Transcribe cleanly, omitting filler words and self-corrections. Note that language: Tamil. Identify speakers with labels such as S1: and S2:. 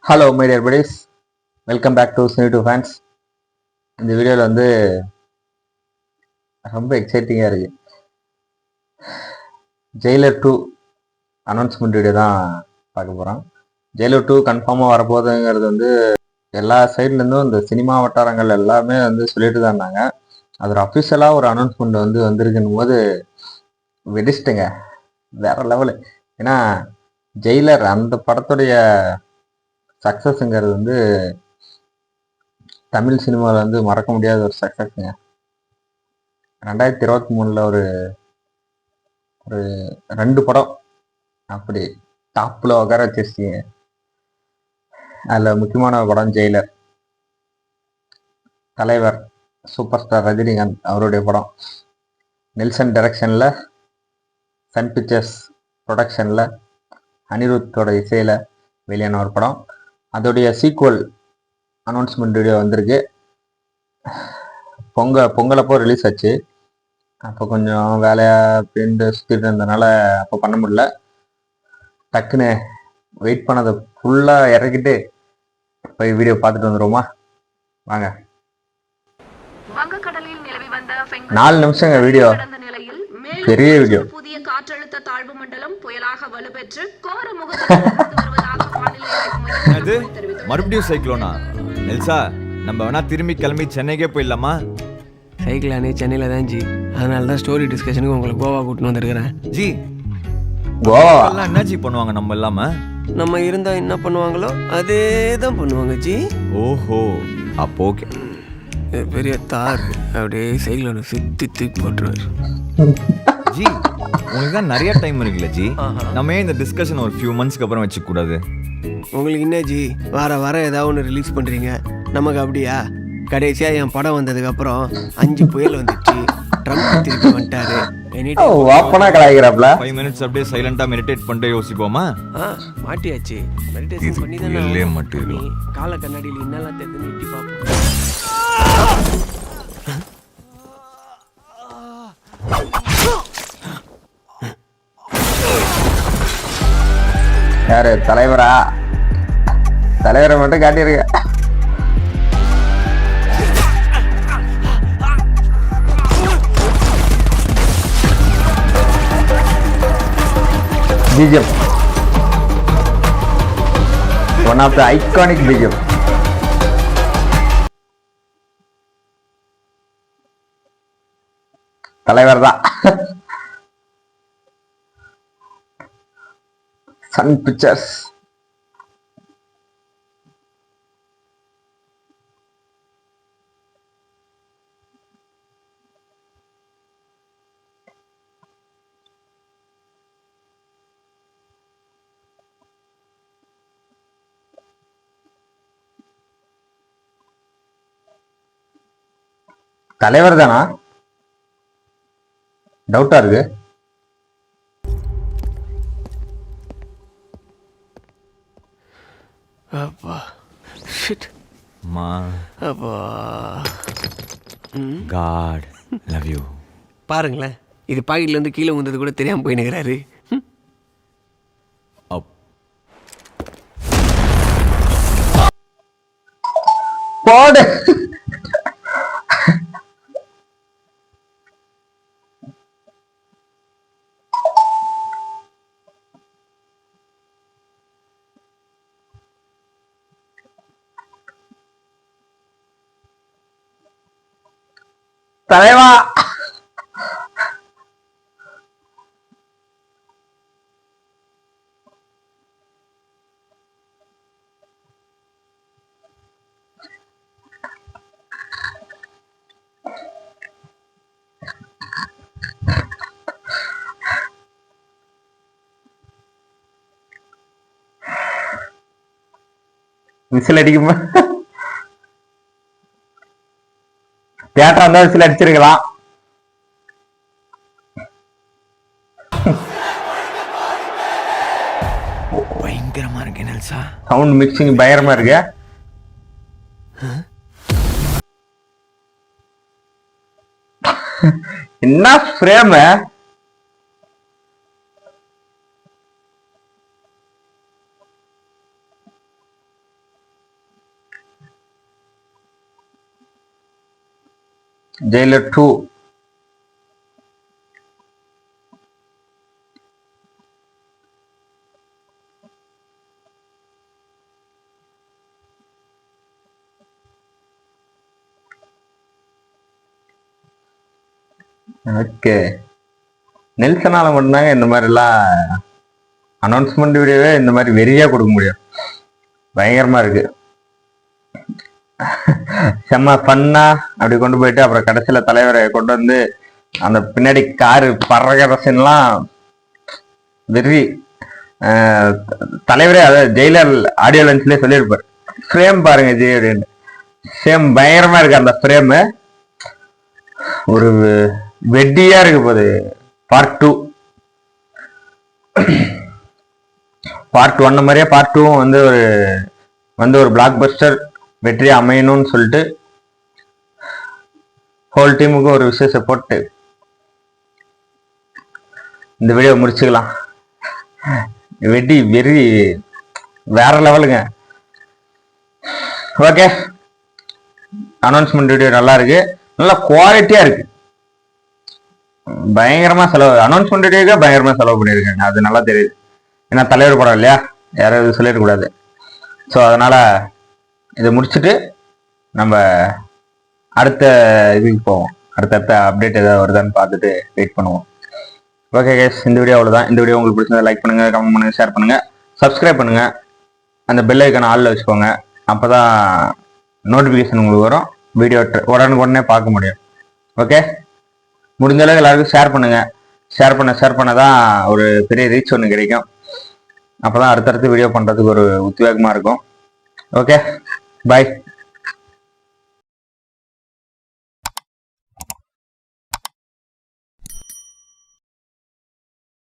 S1: Hello my dear buddies, welcome back to Sneak to Fans. இந்த வீடியோவில் ரொம்ப எக்ஸைட்டிங்காக இருக்குது. ஜெயிலர் 2 அனௌன்ஸ்மெண்ட் வீடியோ தான் பார்க்க போகிறோம். ஜெயிலர் 2 கன்ஃபார்மாக வரப்போகுதுங்கிறது எல்லா சைட்லேருந்தும் இந்த சினிமா வட்டாரங்கள் எல்லாமே சொல்லிட்டு தான் இருந்தாங்க. அது ஒரு அஃபிஷியலாக ஒரு அனௌன்ஸ்மெண்ட் வந்திருக்குன்னு போது வெடிச்சிட்டுங்க, வேற லெவலு. ஏன்னா ஜெயிலர் அந்த படத்துடைய சக்ஸஸ்ங்கிறது தமிழ் சினிமாவில் மறக்க முடியாத ஒரு சக்ஸஸ்ங்க. 2023 ஒரு ஒரு 2 படம் அப்படி டாப்பில் உட்கார வச்சிருச்சிங்க. அதில் முக்கியமான படம் ஜெயிலர். தலைவர் சூப்பர் ஸ்டார் ரஜினிகாந்த் அவருடைய படம். நெல்சன் டைரக்ஷனில், சன் பிக்சர்ஸ் ப்ரொடக்ஷனில், அனிருத்தோட இசையில் வெளியான ஒரு படம். அதோடைய சீக்குவல் அனௌன்ஸ்மெண்ட் வீடியோ வந்திருக்கு. பொங்கலப்போ ரிலீஸ் ஆச்சு. அப்போ கொஞ்சம் வேலையாக அப்படின்ட்டு சுற்றிட்டு இருந்ததுனால அப்போ பண்ண முடியல. டக்குன்னு வெயிட் பண்ணதை ஃபுல்லாக இறக்கிட்டு போய் வீடியோ பார்த்துட்டு வந்துடுவோமா? வாங்க. 4 நிமிஷங்க வீடியோ, பெரிய வீடியோ.
S2: புதிய காற்றழுத்த தாழ்வு மண்டலம் புயலாக வலுப்பெற்று கோரமுகத்தில்
S3: அது மறுபடியும் சைக்ளோனா? நெல்சா, நம்ம வேணா திரும்பி கிளம்பி சென்னைக்கே போயிடலாமா?
S4: சைக்கிளானே சென்னையில் தான் ஜி, அதனால தான் ஸ்டோரி டிஸ்கஷனுக்கு உங்களுக்கு கோவா கூட்டின்னு வந்திருக்கிறேன்.
S3: ஜி, கோவா என்ன ஜி பண்ணுவாங்க நம்ம இல்லாம?
S4: நம்ம இருந்தா என்ன பண்ணுவாங்களோ அதே தான் பண்ணுவாங்க ஜி.
S3: ஓஹோ, அப்போ ஓகே.
S4: பெரிய தார் அப்படியே சைக்கிளோட சுத்தி தூக்கி போட்டுருவார்.
S3: ஜி, உங்களுக்கு தான் நிறைய டைம் இருக்குல்ல ஜி, நம்ம ஏன் இந்த டிஸ்கஷன் ஒரு ஃபியூ மந்த்ஸ்க்கு அப்புறம் வச்சுக்க கூடாது?
S4: உங்களுக்கு என்ன ஜி, வார ஏதாவது ஒன்று ரிலீஸ் பண்ணுறீங்க, நமக்கு அப்படியா? கடைசியாக என் படம் வந்ததுக்கப்புறம் 5 புயல் வந்துச்சு, ட்ரம்ப் திருப்பி வந்துட்டாரு.
S1: 5
S3: minutes அப்படியே சைலண்டா மெடிடேட் பண்ணிட்டு யோசிப்போமா?
S4: மாட்டியாச்சு. மெடிடேஷன் பண்ணி தான் கால கண்ணாடியில் என்னெல்லாம் தெரிஞ்சு எட்டி பார்ப்போம்.
S1: யாரு தலைவரா? தலைவரை மட்டும் காட்டியிருக்க. BGM, one of the iconic BGM. தலைவர் தான். Sun Pictures. தலைவர் தானா? டவுட்டா இருக்கு.
S4: அப்பா ஷிட்
S3: மா,
S4: அப்பா.
S3: God love you.
S4: பாருங்களேன், இது பாக்கெட்லேருந்து கீழே வந்தது கூட தெரியாமல் போயினுக்கிறாரு.
S1: போடு. தலைவா, விசில் அடிக்குமா? தியேட்டர் இருந்தா விசில் அடிச்சிருக்கலாம்.
S4: பயங்கரமா இருக்கு நெல்சா.
S1: சவுண்ட் மிக்சிங் பயங்கரமா இருக்கு. என்ன ஃப்ரேம்? ஜெயிலர் 2. ஓகே, நெல்சனால மட்டும்தாங்க இந்த மாதிரிலாம் அனௌன்ஸ்மெண்ட் வீடியோவே இந்த மாதிரி வெறியா கொடுக்க முடியும். பயங்கரமா இருக்கு. செம்ம பண்ணா அப்படி கொண்டு போயிட்டு அப்புறம் கடைசியில தலைவரை கொண்டு வந்து அந்த பின்னாடி காரு பறக்கிற சீன்லாம் வெறி. தலைவரே அதாவது ஜெயிலர் ஆடியோ லஞ்ச்லேயே சொல்லியிருப்பார், ஃப்ரேம் பாருங்க ஜெய் அப்படின்னு. சேம் பயங்கரமா இருக்கு அந்த ஃப்ரேமு. ஒரு வெட்டியா இருக்கு போது. பார்ட் 2 பார்ட் 1 மாதிரியே பார்ட் 2 வந்து ஒரு பிளாக் பஸ்டர் வெற்றி அமையணும்னு சொல்லிட்டு ஹோல் டீமுக்கு ஒரு விசேஷ போட்டு இந்த வீடியோ முடிச்சுக்கலாம். வெடி வெறி வேற லெவலுங்க. ஓகே, அனௌன்ஸ்மெண்ட் வீடியோ நல்லா இருக்கு, நல்லா குவாலிட்டியா இருக்கு. பயங்கரமா செலவு, அனௌன்ஸ்மெண்ட் வீடியோக்கே பயங்கரமா செலவு பண்ணியிருக்காங்க, அது நல்லா தெரியுது. ஏன்னா தலைவர் படம் இல்லையா, யாராவது சொல்லிடக்கூடாது. ஸோ அதனால இதை முடிச்சுட்டு நம்ம அடுத்த இதுக்கு போவோம். அடுத்த அப்டேட் ஏதாவது வருதான்னு பார்த்துட்டு வெயிட் பண்ணுவோம். ஓகே கைஸ், இந்த வீடியோ அவ்வளோதான். இந்த வீடியோ உங்களுக்கு பிடிச்சதை லைக் பண்ணுங்க, கமெண்ட் பண்ணுங்க, ஷேர் பண்ணுங்க, சப்ஸ்கிரைப் பண்ணுங்க. அந்த பெல் ஐக்கான ஆளில் வச்சுக்கோங்க. அப்போதான் நோட்டிஃபிகேஷன் உங்களுக்கு வரும், வீடியோ உடனே பார்க்க முடியும். ஓகே, முடிஞ்ச அளவுக்கு எல்லாருக்கும் ஷேர் பண்ணுங்க. ஷேர் பண்ண தான் ஒரு பெரிய ரீச் ஒன்று கிடைக்கும். அப்போதான் அடுத்தடுத்து வீடியோ பண்ணுறதுக்கு ஒரு உத்வேகமாக இருக்கும். ஓகே, பாய்.